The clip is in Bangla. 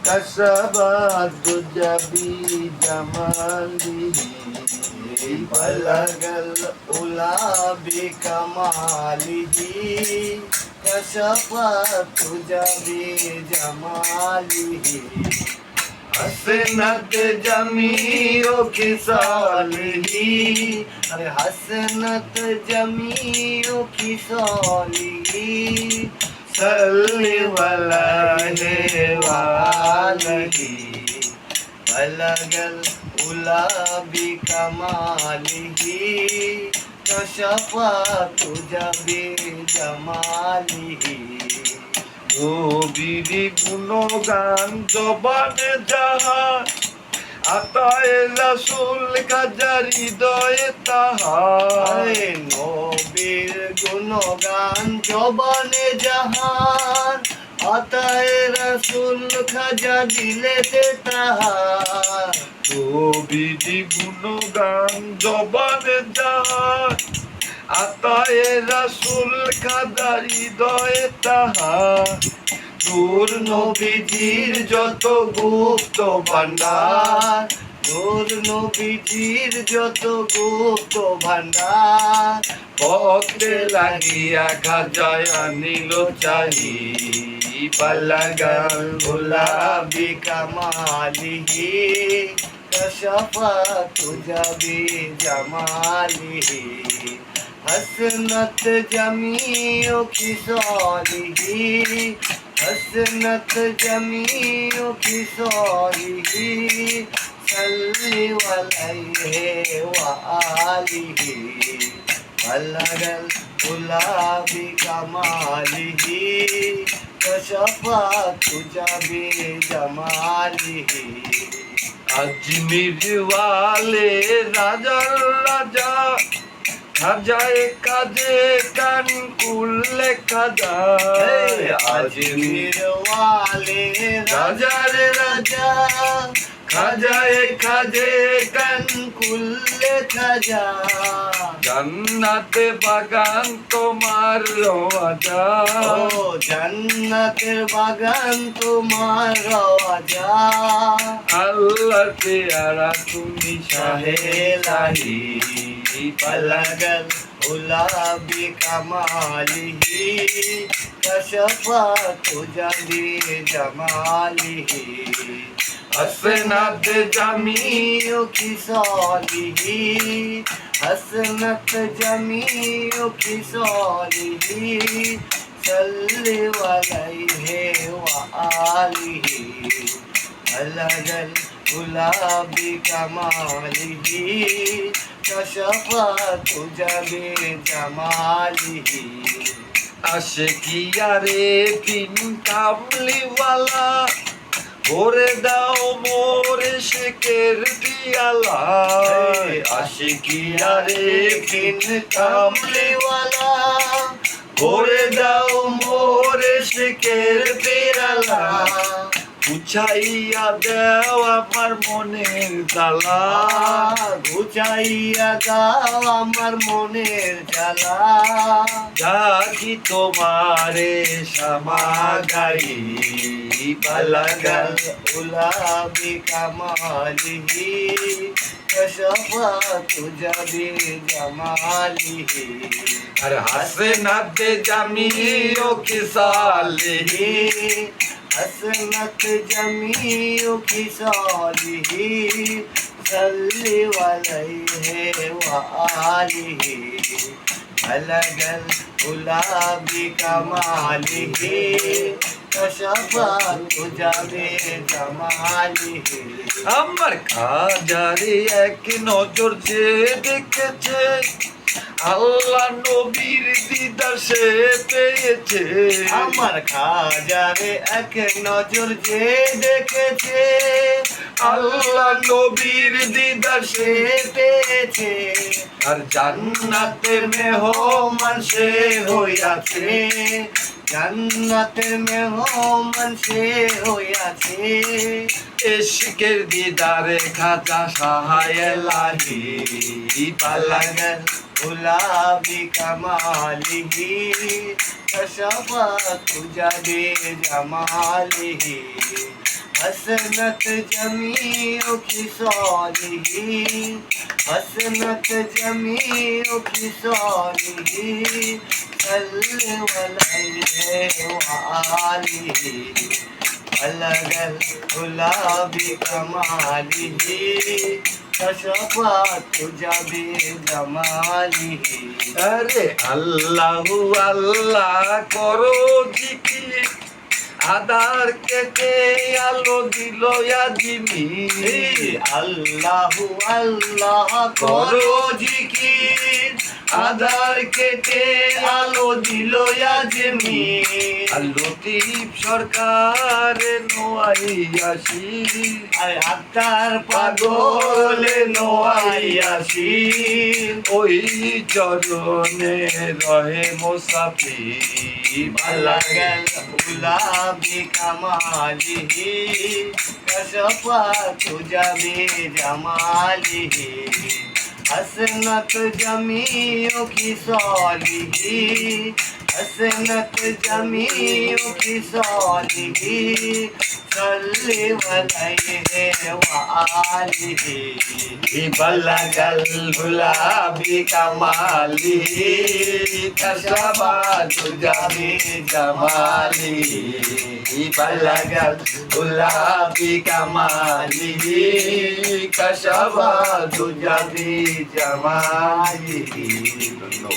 كسبت دجى بجماله بلغ الأولى بكماله كشفت دجى بجماله حسنت جميع خصاله अरे हसनत जमीउ खिसालिही सल्ली अलैहि वालिही बलगल उला बिकमालिही कशफतु जबी जमालिही নবীর গুণগান জবানে যাহা আতায়ে রাসূল খাজা হৃদয়ে তাহার নবীর গুণগান জবানে জাহান আতায়ে রাসূল খাজা দিলেতে তাহার নবীর গুণগান জবানে জাহান আতায়ে রাসূল খাজা হৃদয়ে তাহার নূর নবীজির যত গুপ্ত ভান্ডার নূর নবীজির যত গুপ্ত ভান্ডার পথে লাগিয়া খাজায় আনিল চাহি বালাগাল গুলাবি কামালিহি কশফাতু জাবি জামালিহি हसनत जमीउ खिसालिही हसनत जमीउ खिसालिही सल्ली अलैहि वालिही बलगल उला बिकमालिही कशफतु जबी जमालिही अजमेर वाले राजा राजा খাজায় কাজে কান কুল্লে খাজা আজমির ওয়ালে রাজার রাজা খাজায় কাজে কান কুল্লে খাজা জান্নাতে বাগান তোমার রাজা ও জান্নাতের বাগান তোমার রাজা আল্লাহর পেয়ারা তুমি শাহে লাহি बलगल उला बिकमालिही कशफतु जबी जमालिही हसनत जमीउ खिसालिही हसनत जमीउ खिसालिही सल्ली अलैहि वालिही बलगल उला बिकमालिही कशफतु जबी जमालिही आशिकिया रे बिन कामलीवाला भरे दाओ मोर शिकेर पियाला आशिकिया रे बिन कामलीवाला भरे दाओ मोर शिकेर पियाला গুছাইয়া দেও আমার মনের জ্বালা গুছাইয়া দাও আমার মনের জ্বালা ডাকি তোমারে শ্যামা গাই বালাগাল উলা বিকমালিহি কশফতু জবি জামালিহি আর হাসনাত জামিউ খিসালিহি हसनत जमीउ खिसालिही सल्ली अलैहि वालिही बलगल उला बिकमालिही कशफतु जबी जमालिही আমার খাজারে এক নজর যে দেখেছে আল্লাহ নবীর দিদার সে পেয়েছে আমার খাজারে এক নজর যে দেখেছে আল্লাহ নবীর দিদার সে পেয়েছে আর জান্নাতে মেহমান সে হইয়াছে জান্নাতের মেহমান সে হইয়াছে ইশকের দিদারে খাজা সাহায় লাহি বালাগাল উলা বিকমালিহি কশফতু জবি জামালিহি حسنت جميع خصاله حسنت جميع خصاله صل عليه وآله بلغ العلا بكماله كشفت بجماله আরে আল্লাহু আল্লাহ করো জিকির আদার কেটে আলো দিল আজিমি আল্লাহু আল্লাহ করো জিকির আধার কেটে আলো দিল আজমি লতিফ সরকার নোয়াই আসি আত্মার পাগলে নোয়াই আসি ওই চরণে রহে মুসাফির বালাগাল গুলাবি কামালিহি কশফাত জাবি জামালিহি حسنت جميع خصاله حسنت جميع خصاله صل عليه وآله بلغ العلا بكماله كشف جماله بلغ العلا بكماله كشف জামালিহি। ধন্যবাদ।